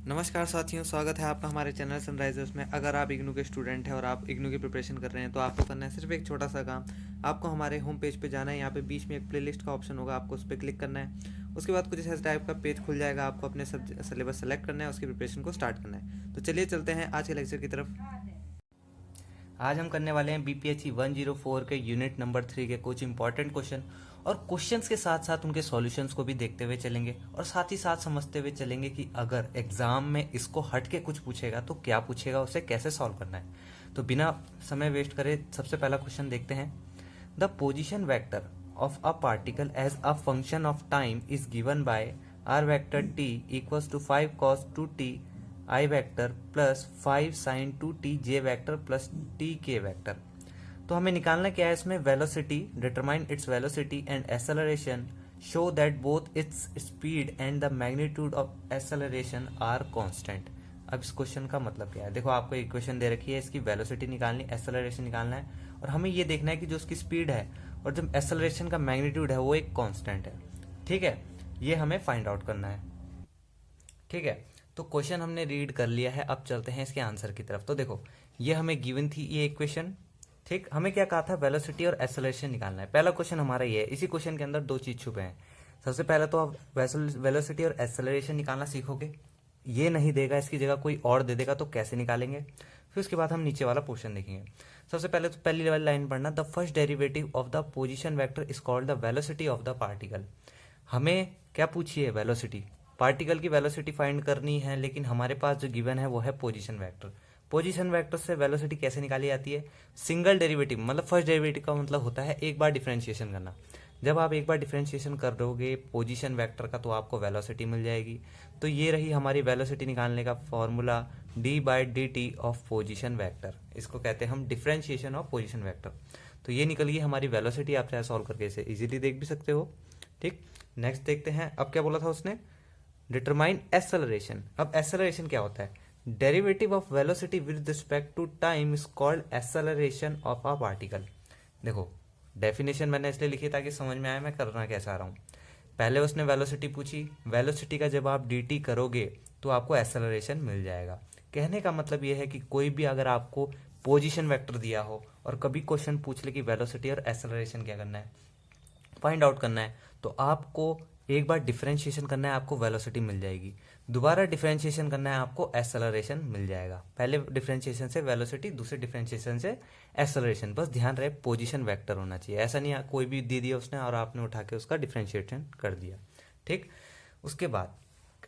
नमस्कार साथियों, स्वागत है आपका हमारे चैनल सनराइजर्स में। अगर आप इग्नू के स्टूडेंट हैं और आप इग्नू की प्रिपरेशन कर रहे हैं तो आपको करना है सिर्फ एक छोटा सा काम। आपको हमारे होम पेज पे जाना है। यहाँ पे बीच में एक प्लेलिस्ट का ऑप्शन होगा, आपको उस पर क्लिक करना है। उसके बाद कुछ इस टाइप का पेज खुल जाएगा। आपको अपने सिलेबस सेलेक्ट करना है, उसकी प्रिपरेशन को स्टार्ट करना है। तो चलिए चलते हैं आज के लेक्चर की तरफ। आज हम करने वाले हैं बीपीएचई 104 के यूनिट नंबर 3 के कुछ इंपॉर्टेंट क्वेश्चन, और क्वेश्चंस के साथ साथ उनके सॉल्यूशंस को भी देखते हुए चलेंगे और साथ ही साथ समझते हुए चलेंगे कि अगर एग्जाम में इसको हट के कुछ पूछेगा तो क्या पूछेगा, उसे कैसे सॉल्व करना है। तो बिना समय वेस्ट करे सबसे पहला क्वेश्चन देखते हैं। The position vector of a particle as a function of time is given by R vector T equals to 5 cos 2t I vector plus 5 sin 2t J vector plus T K vector. तो हमें निकालना क्या है इसमें, velocity, determine its velocity and acceleration, show that both its speed and the magnitude of acceleration are constant. अब इस question का मतलब क्या है, देखो आपको इक्वेशन दे रखी है, इसकी वेलोसिटी निकालनी, एक्सेलरेशन निकालना है, और हमें ये देखना है कि जो उसकी स्पीड है और जो एक्सेलरेशन का मैग्नीट्यूड है वो एक कांस्टेंट है। ठीक है, ये हमें फाइंड आउट करना है। ठीक है, तो क्वेश्चन हमने रीड कर लिया है, अब चलते हैं इसके आंसर की तरफ। तो देखो ये हमें गिवन थी ये इक्वेशन। ठीक, हमें क्या कहा था, वेलोसिटी और एक्सेलरेशन निकालना है। पहला क्वेश्चन हमारा ये है। इसी क्वेश्चन के अंदर दो चीज छुपे हैं। सबसे पहले तो आप वेलोसिटी और एक्सेलरेशन निकालना सीखोगे, ये नहीं देगा, इसकी जगह कोई और दे देगा तो कैसे निकालेंगे। फिर उसके बाद हम नीचे वाला पोर्शन देखेंगे। सबसे पहले तो पहली वाली लाइन पढ़ना, the first derivative of the position vector is called the velocity of the particle. हमें क्या पूछी है, वेलोसिटी, पार्टिकल की वेलोसिटी फाइंड करनी है, लेकिन हमारे पास जो गिवन है वो है पोजीशन वेक्टर। पोजीशन वेक्टर से वेलोसिटी कैसे निकाली जाती है, सिंगल डेरिवेटिव, मतलब फर्स्ट डेरिवेटिव का मतलब होता है एक बार डिफरेंशिएशन करना। जब आप एक बार डिफरेंशिएशन कर दोगे पोजीशन वेक्टर का तो आपको वेलोसिटी मिल जाएगी। तो ये रही हमारी वेलोसिटी निकालने का formula, D by D T of position vector. इसको कहते हैं हम डिफरेंशिएशन ऑफ पोजीशन वेक्टर। तो ये निकल गई हमारी वेलोसिटी। आप चाहे सॉल्व करके इसे इजीली देख भी सकते हो। ठीक, नेक्स्ट देखते हैं। अब क्या बोला था उसने, डिटरमाइन एक्सेलरेशन। अब एक्सेलरेशन क्या होता है, derivative of velocity with respect to time is called acceleration of a particle. देखो डेफिनेशन मैंने इसलिए लिखी ताकि समझ में आए मैं करना क्या चाह रहा हूँ। पहले उसने वेलोसिटी पूछी, वेलोसिटी का जब आप dt करोगे तो आपको एक्सेलरेशन मिल जाएगा। कहने का मतलब यह है कि कोई भी अगर आपको पोजीशन वेक्टर दिया हो और कभी क्वेश्चन पूछ ले कि वेलोसिटी और एक्सेलरेशन क्या करना है, फाइंड आउट करना है, तो आपको एक बार डिफरेंशिएशन करना है, आपको वेलोसिटी मिल जाएगी। दोबारा डिफरेंशिएशन करना है, आपको एक्सेलरेशन मिल जाएगा। पहले डिफरेंशिएशन से वेलोसिटी, दूसरे डिफरेंशिएशन से एक्सेलरेशन। बस ध्यान रहे पोजीशन वेक्टर होना चाहिए, ऐसा नहीं कोई भी दे दिया उसने और आपने उठा के उसका डिफरेंशिएशन कर दिया। ठीक, उसके बाद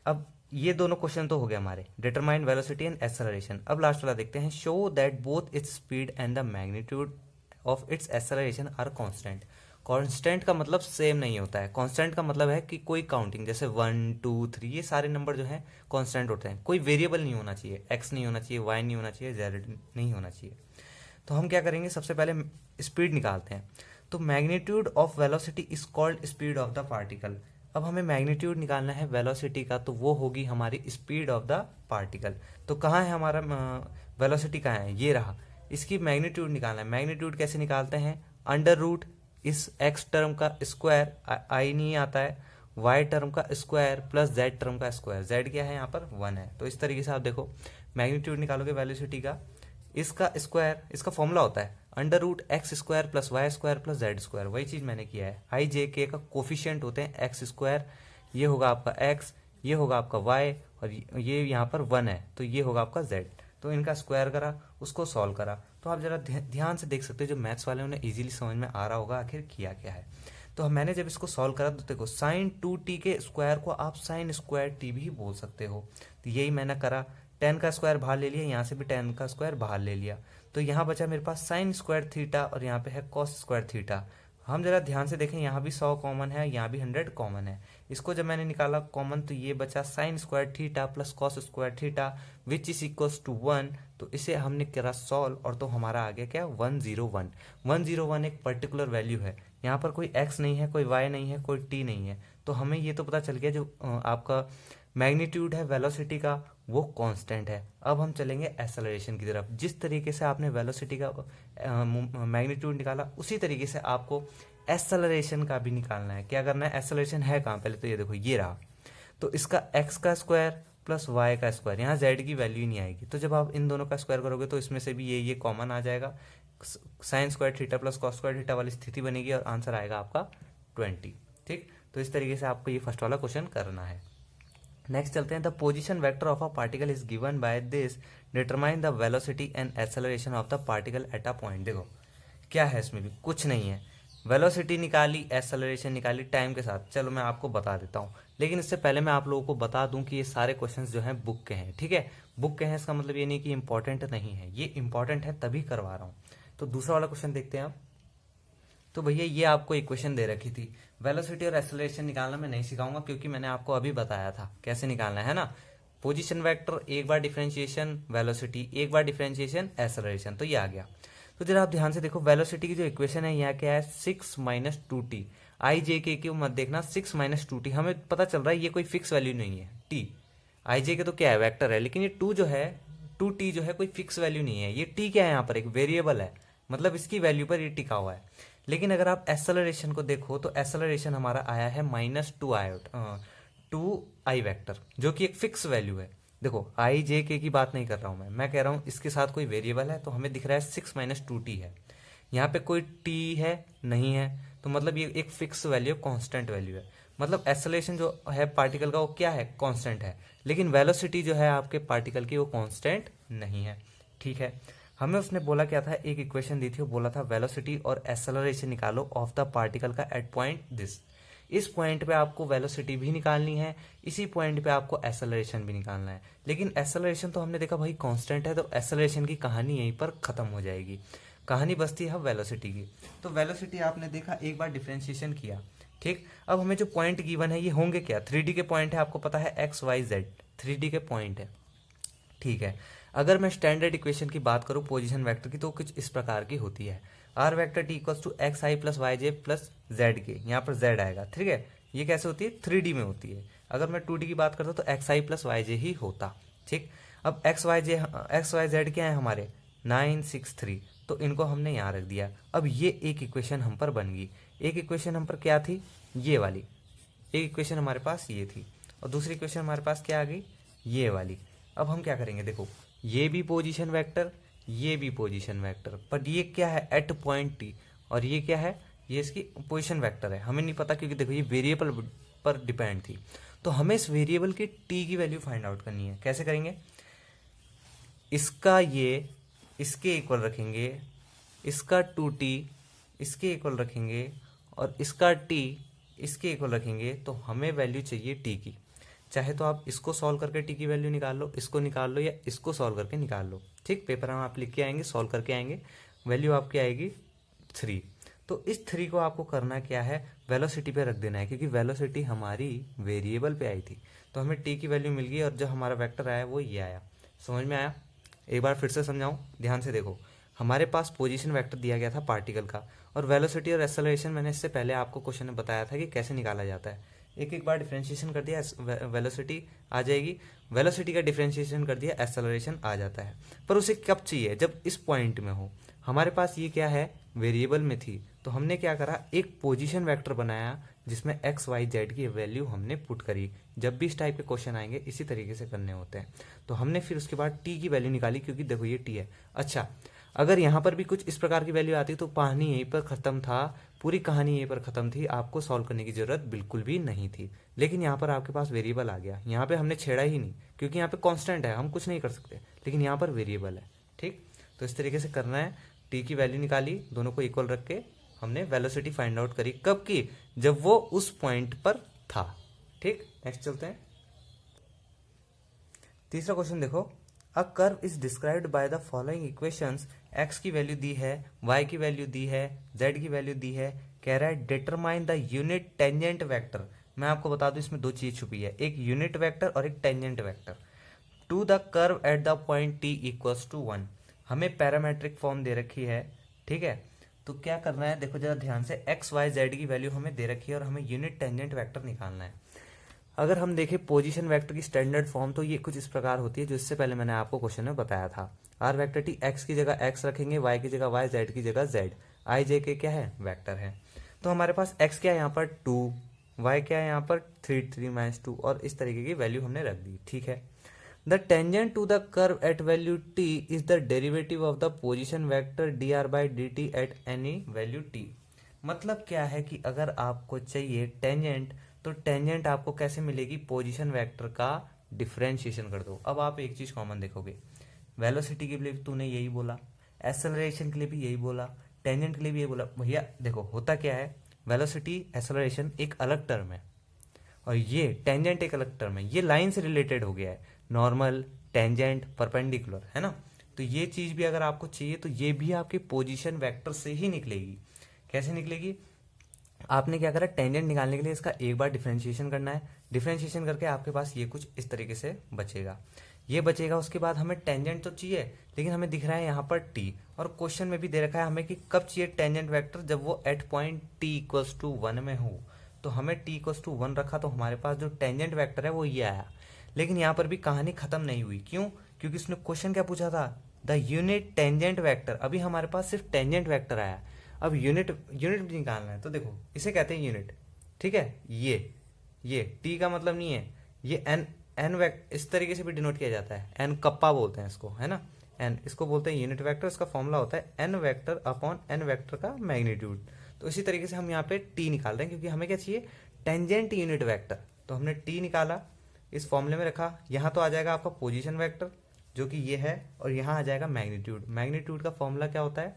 अब ये दोनों क्वेश्चन तो हो गए हमारे, डिटरमाइन वेलोसिटी एंड एक्सेलरेशन। अब लास्ट वाला देखते हैं, show that both its speed and the magnitude of its acceleration are constant. Constant का मतलब सेम नहीं होता है, कांस्टेंट का मतलब है कि कोई काउंटिंग, जैसे 1 2 3 ये सारे नंबर जो है कांस्टेंट होते हैं। कोई वेरिएबल नहीं होना चाहिए, एक्स नहीं होना चाहिए, वाई नहीं होना चाहिए, जेड नहीं होना चाहिए। तो हम क्या करेंगे, सबसे पहले स्पीड निकालते हैं। तो magnitude of velocity is called speed of the particle. अब हमें मैग्नीट्यूड निकालना है वेलोसिटी का, तो वो होगी हमारी स्पीड ऑफ द पार्टिकल। तो कहाँ है हमारा वेलोसिटी, कहाँ है, ये रहा। इसकी मैग्नीट्यूड निकालना है। मैग्नीट्यूड कैसे निकालते हैं, अंडर रूट इस x टर्म का स्क्वायर, आई नहीं आता है, y टर्म का स्क्वायर प्लस z टर्म का स्क्वायर। z क्या है यहाँ पर, 1 है। तो इस तरीके से आप देखो मैग्नीट्यूड निकालोगे वेलोसिटी का, इसका स्क्वायर, इसका फॉर्मूला होता है under root X square plus Y square plus Z square. वही चीज मैंने किया है। आई जे के का कोफिशिएंट होते हैं एक्स स्क्वायर, ये होगा आपका x, ये होगा आपका y, और ये यहाँ पर 1 है तो ये होगा आपका z। तो इनका स्क्वायर करा, उसको सॉल्व करा। तो आप जरा ध्यान से देख सकते हो, जो मैथ्स वाले उन्हें इजीली समझ में आ रहा होगा आखिर किया क्या है। तो मैंने जब इसको सॉल्व करा तो देखो साइन 2t के स्क्वायर को आप साइन स्क्वायर t भी बोल सकते हो। तो यही मैंने करा, 10 का स्क्वायर बाहर ले लिया, यहाँ से भी 10 का स्क्वायर बाहर ले लिया। तो यहाँ बचा मेरे पास साइन स्क्वायर थीटा और यहाँ पे है कॉस स्क्वायर थीटा। हम जरा ध्यान से देखें, यहाँ भी 100 कॉमन है, यहाँ भी 100 कॉमन है। इसको जब मैंने निकाला कॉमन तो ये बचा sine square theta plus cos square theta which is equals to 1। तो इसे हमने करा सॉल्व और तो हमारा आ गया क्या, 101। 101 एक पर्टिकुलर वैल्यू है, यहाँ पर कोई x नहीं है, कोई y नहीं है, कोई t नहीं है। तो हमें ये तो पता चल गया जो आपका मैग्नीट्यूड है वेलोसिटी का वो कांस्टेंट है। अब हम चलेंगे एक्सेलरेशन की तरफ। जिस तरीके से आपने वेलोसिटी का मैग्नीट्यूड निकाला उसी तरीके से आपको एक्सेलरेशन का भी निकालना है। क्या करना है, एक्सेलरेशन है कहाँ, पहले तो ये देखो ये रहा। तो इसका x का स्क्वायर प्लस वाई का स्क्वायर, यहाँ जेड की वैल्यू नहीं आएगी, तो जब आप इन दोनों का स्क्वायर करोगे तो इसमें से भी ये कॉमन आ जाएगा, sign square theta plus cos square theta वाली स्थिति बनेगी और आंसर आएगा आपका 20। ठीक, तो इस तरीके से आपको ये फर्स्ट वाला क्वेश्चन करना है। नेक्स्ट चलते हैं, the position vector of a particle is given by this, determine the velocity and acceleration of the particle at a point. देखो क्या है, इसमें भी कुछ नहीं है, वेलोसिटी निकाली, एक्सेलरेशन निकाली टाइम के साथ, चलो मैं आपको बता देता हूँ। लेकिन इससे पहले मैं आप लोगों को बता दूं कि ये सारे क्वेश्चंस जो हैं बुक के हैं, ठीक है, बुक के हैं, इसका मतलब ये नहीं कि इंपॉर्टेंट नहीं है, ये इंपॉर्टेंट है तभी करवा रहा हूँ। तो दूसरा वाला क्वेश्चन देखते हैं आप। तो भैया ये आपको इक्वेशन दे रखी थी, वेलोसिटी और एक्सेलरेशन निकालना मैं नहीं सिखाऊंगा क्योंकि मैंने आपको अभी बताया था कैसे निकालना है ना। पोजीशन वेक्टर, एक बार डिफरेंशिएशन वेलोसिटी, एक बार डिफरेंशिएशन एक्सेलरेशन, तो ये आ गया। तो जरा आप ध्यान से देखो, वेलोसिटी की जो इक्वेशन है यहाँ क्या है, 6 माइनस 2t, आई जे के मत देखना, 6 माइनस 2t, हमें पता चल रहा है ये कोई फिक्स वैल्यू नहीं है, t आई जे के तो क्या है, वेक्टर है, लेकिन ये 2 जो है 2t जो है कोई फिक्स वैल्यू नहीं है, ये t क्या है यहाँ पर, एक वेरिएबल है, मतलब इसकी वैल्यू पर ये टिका हुआ है। लेकिन अगर आप एक्सेलरेशन को देखो तो एक्सेलरेशन हमारा आया है -2 आई वेक्टर, जो कि एक फिक्स वैल्यू है। देखो आई जे के की बात नहीं कर रहा हूं मैं कह रहा हूं इसके साथ कोई वेरिएबल है, तो हमें दिख रहा है 6 माइनस 2t है, यहाँ पे कोई t है नहीं है, तो मतलब ये एक फिक्स वैल्यू, कांस्टेंट वैल्यू है, मतलब एक्सेलरेशन जो है पार्टिकल का वो क्या है, कांस्टेंट है, लेकिन वेलोसिटी जो है आपके पार्टिकल की वो कांस्टेंट नहीं है। ठीक है, हमें उसने बोला क्या था, एक इक्वेशन दी थी, वो बोला था वेलोसिटी और एक्सेलरेशन निकालो ऑफ द पार्टिकल का एट पॉइंट दिस। इस पॉइंट पे आपको वेलोसिटी भी निकालनी है, इसी पॉइंट पे आपको एक्सेलरेशन भी निकालना है, लेकिन एक्सेलरेशन तो हमने देखा भाई कांस्टेंट है, तो एक्सेलरेशन की कहानी यहीं पर खत्म हो जाएगी, कहानी बचती है वेलोसिटी की। तो वेलोसिटी आपने देखा, एक बार डिफरेंशिएशन किया, ठीक, अब हमें जो पॉइंट गिवन है ये होंगे क्या, 3D के पॉइंट है, आपको पता है एक्स वाई जेड 3D के पॉइंट है। ठीक है, अगर मैं स्टैंडर्ड इक्वेशन की बात करूं पोजीशन वेक्टर की, तो कुछ इस प्रकार की होती है, R vector T equals to X I plus Y J plus Z K, यहाँ पर जेड आएगा, ठीक है, ये कैसे होती है, 3D में होती है। अगर मैं 2D की बात करता हूँ तो एक्स आई प्लस वाई जे ही होता। ठीक, अब एक्स वाई जेड क्या है हमारे 963, तो इनको हमने यहाँ रख दिया। अब ये एक इक्वेशन हम पर बन गई, एक इक्वेशन हम पर क्या थी, ये वाली, एक इक्वेशन हमारे पास ये थी, और दूसरी इक्वेशन हमारे पास क्या आ गई, ये वाली। अब हम क्या करेंगे, देखो ये भी पोजीशन वेक्टर, ये भी पोजीशन वेक्टर, बट ये क्या है एट पॉइंट टी, और ये क्या है, ये इसकी पोजीशन वेक्टर है, हमें नहीं पता क्योंकि देखो ये वेरिएबल पर डिपेंड थी, तो हमें इस वेरिएबल की टी की वैल्यू फाइंड आउट करनी है। कैसे करेंगे, इसका ये इसके इक्वल रखेंगे, इसका 2t इसके इक्वल रखेंगे, और इसका t इसके इक्वल रखेंगे, तो हमें वैल्यू चाहिए t की। चाहे तो आप इसको सॉल्व करके टी की वैल्यू निकाल लो, इसको निकाल लो, या इसको सॉल्व करके निकाल लो। ठीक, पेपर में आप लिख के आएंगे, सॉल्व करके आएंगे, वैल्यू आपकी आएगी 3। तो इस 3 को आपको करना क्या है, वेलोसिटी पे रख देना है, क्योंकि वेलोसिटी हमारी वेरिएबल पे आई थी, तो हमें टी की वैल्यू मिल गई, और जो हमारा वेक्टर आया वो ये आया। समझ में आया, एक बार फिर से समझाऊं, ध्यान से देखो, हमारे पास पोजीशन वेक्टर दिया गया था पार्टिकल का, और वेलोसिटी और एक्सेलरेशन मैंने इससे पहले आपको क्वेश्चन में बताया था कि कैसे निकाला जाता है। एक एक बार डिफरेंशिएशन कर दिया, वेलोसिटी आ जाएगी, वेलोसिटी का डिफरेंशिएशन कर दिया, एक्सेलरेशन आ जाता है। पर उसे कब चाहिए, जब इस पॉइंट में हो। हमारे पास ये क्या है, वेरिएबल में थी, तो हमने क्या करा, एक पोजीशन वेक्टर बनाया जिसमें एक्स वाई जेड की वैल्यू हमने पुट करी। जब भी इस टाइप के क्वेश्चन आएंगे इसी तरीके से करने होते हैं। तो हमने फिर उसके बाद टी की वैल्यू निकाली, क्योंकि देखो ये टी है। अच्छा, अगर यहाँ पर भी कुछ इस प्रकार की वैल्यू आती तो कहानी यहीं पर खत्म था, पूरी कहानी यहीं पर खत्म थी, आपको सॉल्व करने की जरूरत बिल्कुल भी नहीं थी। लेकिन यहाँ पर आपके पास वेरिएबल आ गया, यहाँ पे हमने छेड़ा ही नहीं, क्योंकि यहाँ पे कांस्टेंट है, हम कुछ नहीं कर सकते, लेकिन यहाँ पर वेरिएबल है। ठीक, तो इस तरीके से करना है, टी की वैल्यू निकाली, दोनों को इक्वल रख के हमने वेलोसिटी फाइंड आउट करी, कब की, जब वो उस पॉइंट पर था। ठीक, नेक्स्ट चलते हैं, तीसरा क्वेश्चन देखो, a curve is described by the following equations, x की वैल्यू दी है, वाई की वैल्यू दी है, जेड की वैल्यू दी है, कह रहा है determine the unit tangent vector. मैं आपको बता दूं इसमें दो चीज छुपी है, एक यूनिट वेक्टर और एक tangent vector, to the curve at the point T equals to 1। हमें पैरामेट्रिक फॉर्म दे रखी है, ठीक है, तो क्या करना है, देखो जरा ध्यान से, एक्स वाई जेड की वैल्यू हमें दे रखी है और हमें यूनिट टेंजेंट वेक्टर निकालना है। अगर हम देखें पोजीशन वेक्टर की स्टैंडर्ड फॉर्म, तो ये कुछ इस प्रकार होती है, जो इससे पहले मैंने आपको क्वेश्चन में बताया था। आर वेक्टर टी, एक्स की जगह एक्स रखेंगे, वाई की जगह वाई, जेड की जगह जेड, आई जे के क्या है, वेक्टर है। तो हमारे पास एक्स क्या है यहाँ पर 2, वाई क्या है यहाँ पर 3 3 -2, और इस तरीके की वैल्यू हमने रख दी। ठीक है, the tangent to the curve at value t is the derivative of the position vector dr by dt at any value t। मतलब क्या है कि अगर आपको चाहिए टेंजेंट, तो टेंजेंट आपको कैसे मिलेगी, पोजीशन वेक्टर का डिफरेंशिएशन कर दो। अब आप एक चीज कॉमन देखोगे, वेलोसिटी के लिए तूने यही बोला, एक्सेलरेशन के लिए भी यही बोला, टेंजेंट के लिए भी यही बोला। भैया देखो होता क्या है, वेलोसिटी एक्सेलरेशन एक अलग टर्म है और ये टेंजेंट एक अलग टर्म है, ये लाइन से रिलेटेड हो गया है, नॉर्मल, टेंजेंट, परपेंडिकुलर, है ना। तो ये चीज भी अगर आपको चाहिए तो ये भी आपके पोजीशन वेक्टर से ही निकलेगी। कैसे निकलेगी, आपने क्या करा, टेंजेंट निकालने के लिए इसका एक बार डिफरेंशिएशन करना है, डिफरेंशिएशन करके आपके पास ये कुछ इस तरीके से बचेगा, ये बचेगा। उसके बाद हमें टेंजेंट तो चाहिए, लेकिन हमें दिख रहा है यहाँ पर टी, और क्वेश्चन में भी दे रखा है हमें कि कब चाहिए टेंजेंट वेक्टर, जब वो at point T equals to 1 में हो। तो हमें टी इक्वल्स टू 1 रखा, तो हमारे पास जो टेंजेंट वेक्टर है वो ये आया। लेकिन यहाँ पर भी कहानी खत्म नहीं हुई, क्यों, क्योंकि उसने क्वेश्चन क्या पूछा था, द यूनिट टेंजेंट वेक्टर। अभी हमारे पास सिर्फ टेंजेंट वेक्टर आया, अब यूनिट भी निकालना है। तो देखो इसे कहते हैं यूनिट, ठीक है। ये टी का मतलब नहीं है, ये एन वेक्टर इस तरीके से भी डिनोट किया जाता है, एन कप्पा बोलते हैं इसको, है ना, एन, इसको बोलते हैं यूनिट वेक्टर। इसका फॉर्मूला होता है N vector upon N vector का मैग्नीट्यूड। तो इसी तरीके से हम यहाँ पे टी निकाल रहे हैं, क्योंकि हमें क्या चाहिए, टेंजेंट यूनिट वेक्टर। तो हमने टी निकाला, इस फॉर्मूले में रखा, यहाँ तो आ जाएगा आपका पोजीशन वेक्टर जो कि ये है, और यहाँ आ जाएगा मैग्नीट्यूड। मैग्नीट्यूड का फॉर्मूला क्या होता है,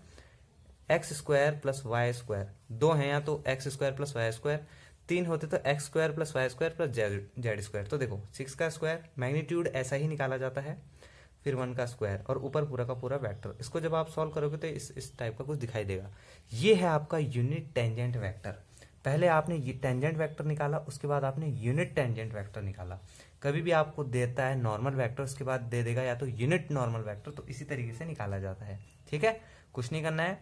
X square plus Y square. दो है यहाँ तो X square plus Y square, तीन होते तो X square plus Y square plus Z square. तो देखो 6 का स्क्वायर, मैग्नीट्यूड ऐसा ही निकाला जाता है, फिर 1 का स्क्वायर और ऊपर पूरा का पूरा वेक्टर। इसको जब आप सॉल्व करोगे तो इस टाइप का कुछ दिखाई देगा। ये है आपका यूनिट टेंजेंट वेक्टर। पहले आपने ये टेंजेंट वेक्टर निकाला, उसके बाद आपने यूनिट टेंजेंट वेक्टर निकाला। कभी भी आपको देता है नॉर्मल वेक्टर, उसके बाद दे देगा या तो यूनिट नॉर्मल वेक्टर, तो इसी तरीके से निकाला जाता है, ठीक है। कुछ नहीं करना है,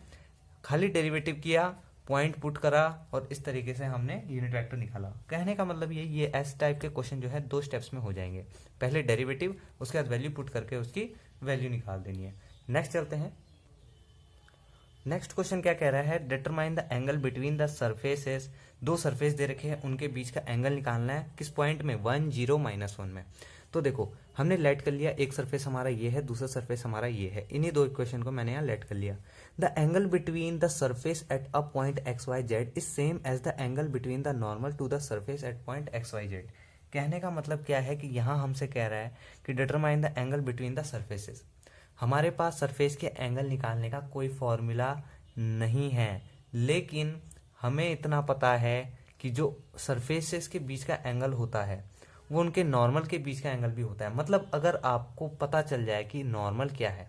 खाली डेरिवेटिव किया, पॉइंट पुट करा और इस तरीके से हमने यूनिट वेक्टर निकाला। कहने का मतलब ये एस टाइप के क्वेश्चन जो है 2 स्टेप्स में हो जाएंगे, पहले डेरिवेटिव, उसके बाद वैल्यू पुट करके उसकी वैल्यू निकाल देनी है। नेक्स्ट चलते हैं। नेक्स्ट क्वेश्चन क्या कह रहा है, determine the angle between the surfaces. 2 surface दे रखे हैं, उनके बीच का एंगल निकालना है, किस पॉइंट में, 1, 0, -1 में। तो देखो हमने लेट कर लिया, एक सरफेस हमारा ये है, दूसरा सरफेस हमारा ये है, इन्हीं 2 इक्वेशन को मैंने यहाँ लेट कर लिया। The angle between the surface at a point XYZ is same as the angle between the normal to the surface at point XYZ। कहने का मतलब क्या है कि यहाँ हमसे कह रहा है कि determine the angle between the surfaces. हमारे पास सरफेस के एंगल निकालने का कोई फॉर्मूला नहीं है, लेकिन हमें इतना पता है कि जो सरफेसेस के बीच का एंगल होता है वो उनके नॉर्मल के बीच का एंगल भी होता है। मतलब अगर आपको पता चल जाए कि नॉर्मल क्या है,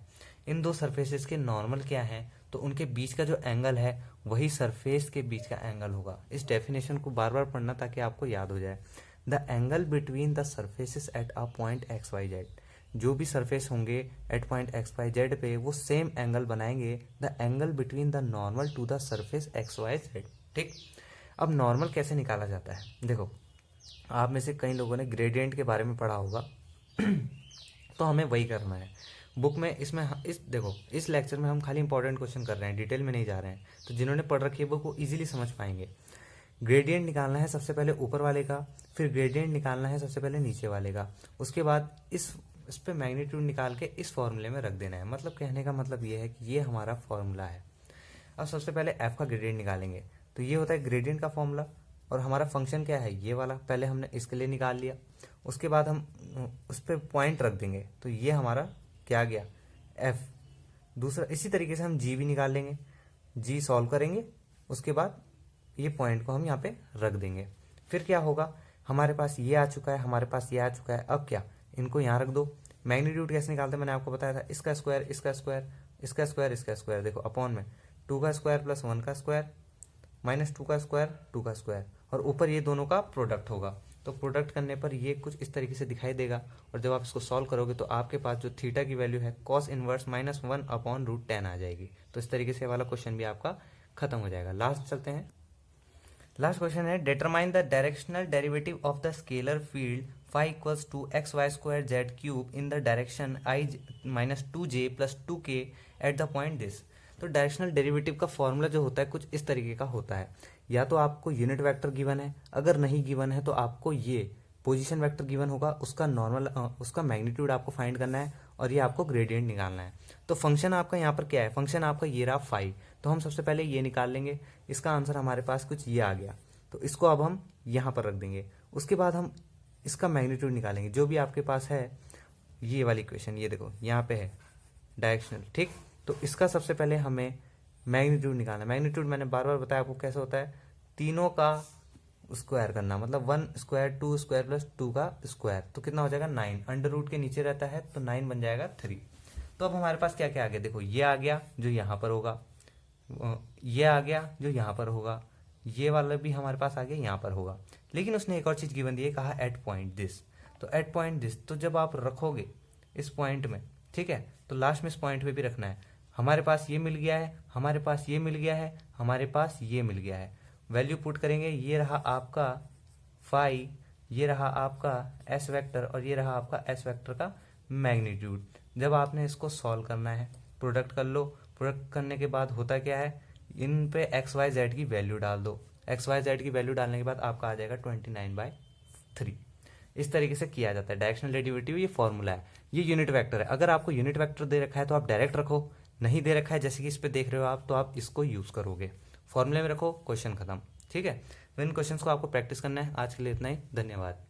इन 2 सरफेसेस के नॉर्मल क्या है, तो उनके बीच का जो एंगल है वही सरफेस के बीच का एंगल होगा। इस डेफिनेशन को बार बार पढ़ना ताकि आपको याद हो जाए। The angle between the surfaces eight a point XYZ, जो भी सरफेस होंगे एट पॉइंट XYZ पे वो सेम एंगल बनाएंगे the angle between the normal to the surface XYZ, ठीक। अब नॉर्मल कैसे निकाला जाता है, देखो आप में से कई लोगों ने ग्रेडियंट के बारे में पढ़ा होगा तो हमें वही करना है बुक में। इसमें देखो इस लेक्चर में हम खाली इंपॉर्टेंट क्वेश्चन कर रहे हैं, डिटेल में नहीं जा रहे हैं, तो जिन्होंने पढ़ रखी है बुक वो इजीली समझ पाएंगे। ग्रेडियंट निकालना है सबसे पहले ऊपर वाले का, फिर ग्रेडियंट निकालना है सबसे पहले नीचे वाले का, उसके बाद इस पे मैग्नीट्यूड निकाल के इस फॉर्मूले में रख देना है। मतलब कहने का मतलब ये है कि ये हमारा फॉर्मूला है। अब सबसे पहले एफ का ग्रेडियंट निकालेंगे, तो ये होता है ग्रेडियंट का फॉर्मूला, और हमारा फंक्शन क्या है, ये वाला। पहले हमने इसके लिए निकाल लिया, उसके बाद हम उस पर पॉइंट रख देंगे, तो ये हमारा क्या गया, एफ। दूसरा इसी तरीके से हम जी भी निकाल लेंगे, जी सॉल्व करेंगे, उसके बाद ये पॉइंट को हम यहाँ पे रख देंगे। फिर क्या होगा, हमारे पास ये आ चुका है, हमारे पास ये आ चुका है। अब क्या, इनको यहाँ रख दो। मैग्नीट्यूड कैसे निकालते हैं मैंने आपको बताया था, इसका स्क्वायर, इसका स्क्वायर, इसका स्क्वायर, इसका स्क्वायर। देखो अपॉन में 2 का स्क्वायर प्लस 1 का स्क्वायर माइनस 2 का स्क्वायर, 2 का स्क्वायर, और ऊपर ये दोनों का प्रोडक्ट होगा। तो प्रोडक्ट करने पर ये कुछ इस तरीके से दिखाई देगा, और जब आप इसको सॉल्व करोगे तो आपके पास जो थीटा की वैल्यू है cos इनवर्स -1 अपॉन √10 आ जाएगी। तो इस तरीके से वाला क्वेश्चन भी आपका खत्म हो जाएगा। लास्ट चलते हैं। लास्ट क्वेश्चन है, determine the directional derivative of the scalar field phi equals to XY² Z³ in the direction I -2j + 2k at the point this. तो डायरेक्शनल डेरिवेटिव का फॉर्मूला जो होता है कुछ इस तरीके का होता है। या तो आपको यूनिट वेक्टर गिवन है, अगर नहीं गिवन है तो आपको ये पोजीशन वेक्टर गिवन होगा, उसका नॉर्मल उसका मैग्नीट्यूड आपको फाइंड करना है और ये आपको ग्रेडियंट निकालना है। तो फंक्शन आपका यहाँ पर क्या है, फंक्शन आपका ये रहा फाई, तो हम सबसे पहले ये निकाल लेंगे। इसका आंसर हमारे पास कुछ ये आ गया, तो इसको अब हम यहाँ पर रख देंगे। उसके बाद हम इसका मैग्नीट्यूड निकालेंगे, जो भी आपके पास है ये वाली इक्वेशन, ये देखो यहाँ पे है डायरेक्शनल, ठीक। तो इसका सबसे पहले हमें मैग्नीट्यूड निकालना है। मैग्नीट्यूड मैंने बार बार बताया आपको कैसे होता है, तीनों का स्क्वायर करना, मतलब 1 स्क्वायर 2 स्क्वायर प्लस 2 का स्क्वायर, तो कितना हो जाएगा 9। अंडर रूट के नीचे रहता है तो 9 बन जाएगा 3। तो अब हमारे पास क्या क्या आ गया, देखो ये आ गया जो यहाँ पर होगा, ये आ गया जो यहाँ पर होगा, ये वाला भी हमारे पास आ गया यहाँ पर होगा। लेकिन उसने एक और चीज गिवन दी है, कहा एट पॉइंट दिस। तो एट पॉइंट दिस, तो जब आप रखोगे इस पॉइंट में, ठीक है, तो लास्ट में इस पॉइंट पे भी रखना है। हमारे पास ये मिल गया है, हमारे पास ये मिल गया है, हमारे पास ये मिल गया है। वैल्यू पुट करेंगे, ये रहा आपका फाई, ये रहा आपका एस वेक्टर और ये रहा आपका एस वेक्टर का मैग्नीट्यूड। जब आपने इसको सॉल्व करना है, प्रोडक्ट कर लो। प्रोडक्ट करने के बाद होता क्या है, इन पे एक्स वाई जेड की वैल्यू डाल दो। एक्स वाई जेड की वैल्यू डालने के बाद आपका आ जाएगा 29/3। इस तरीके से किया जाता है। डायरेक्शनल डेरिवेटिव ये फॉर्मूला है, ये यूनिट वेक्टर है। अगर आपको यूनिट वेक्टर दे रखा है तो आप डायरेक्ट रखो, नहीं दे रखा है जैसे कि इस पे देख रहे हो आप, तो आप इसको यूज करोगे, फॉर्मूले में रखो, क्वेश्चन खत्म, ठीक है। तो इन क्वेश्चंस को आपको प्रैक्टिस करना है। आज के लिए इतना ही, धन्यवाद।